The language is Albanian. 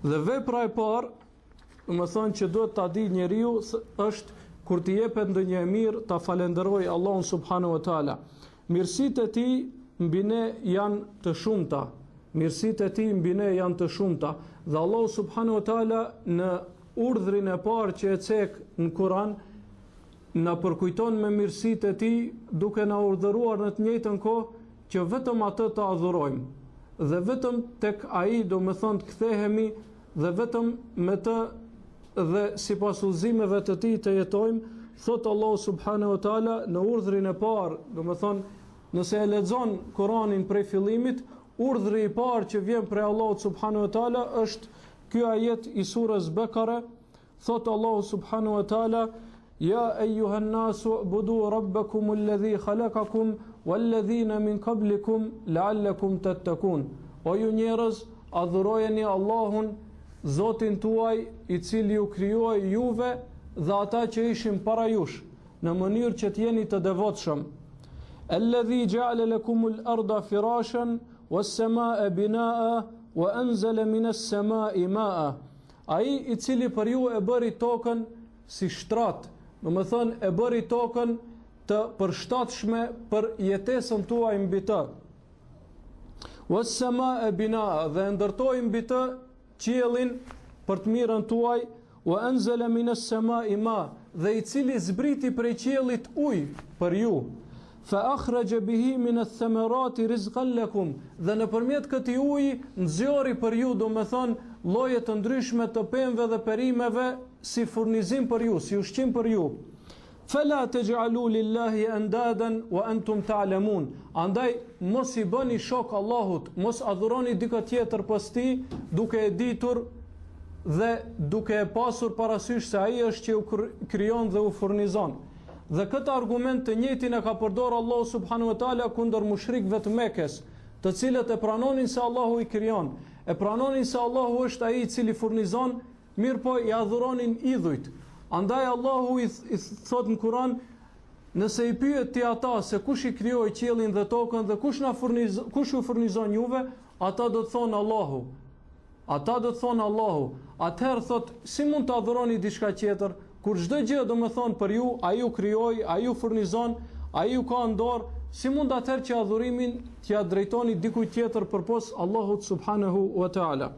Dhe vepra e parë, më thonë që duhet ta di njeriu është kur t'i jepet ndonjë e mirë, ta falenderoj Allahun subhanahu wa taala. Mirësitë e tij mbi ne janë të shumta. Mirësitë e tij mbi ne janë të shumta. Dhe Allahu subhanahu wa taala në urdhrin e parë që e cek në Kur'an na përkujton me mirësitë e tij, duke na urdhëruar në të njëjtën kohë që vetëm atë të adhurojmë. Dhe vetëm tek ai do më thonë të kthehemi dhe vetëm me të dhe sipas udhëzimeve të tij të jetojmë, thot Allahu subhanahu wa taala në urdhrin e parë, do më thonë nëse e lexon Kur'anin prej fillimit, urdhri i parë që vjen prej Allahut subhanahu wa taala është ky ajet i surës Bekare, thot Allahu subhanahu wa taala: Ja ejuhan nasu budu rabbakum alladhi khalaqakum walladhina min qablikum la'allakum tattaqun. O ju njerëz, adhurojeni Allahun, Zotin tuaj, i cili ju krijoi juve dhe ata që ishin para jush, në mënyrë që të jeni të devotshëm. Alladhi ja'ala lakumul arda firashan was-samaa'a binaa'a wa anzala minas samaa'i maa'a. Ai i cili për ju e bëri tokën si shtrat, do të thonë e bëri tokën të përshtatshme për jetesën tuaj mbi të. Was-samaa'a binaa'a, dhe ndërtoi mbi të qiellin për të mirën tuaj, wa anzala minas samaa'i ma, dhe i cili zbriti prej qiellit ujë për ju. Fa akhraja bihi min ath-thamarati rizqan lakum, dhe nëpërmjet këtij uji nxjori për ju, do të thonë lloje të ndryshme të pemëve dhe perimeve si furnizim për ju, si ushqim për ju. Fala taj'alu lillahi andadan wa antum ta'lamun. Andaj mos i bëni shok Allahut, mos adhuroni dikë tjetër pas tij, duke e ditur dhe duke e pasur parasysh se ai është që u krijon dhe u furnizon. Dhe këtë argument të njëjtin e ka përdorur Allahu subhanahu wa taala kundër mushrikëve të Mekës, të cilët e pranonin se Allahu i krijon, e pranonin se Allahu është ai i cili furnizon, mirë po i adhuronin idhujt. Andaj Allahu i thot në Kur'an, nëse i pyet ti ata se kush i krijoi qiellin dhe tokën dhe kush ju furnizon juve, ata do të thonë Allahu. Ata do të thonë Allahu. Atëherë thot, si mund të adhuroni diçka tjetër, kur çdo gjë do të thonë për ju, ai ju krijoi, ai ju furnizon, ai ju ka në dorë, si mund atëherë që adhurimin t'ia drejtoni dikujt tjetër përpos Allahut subhanahu wa taala?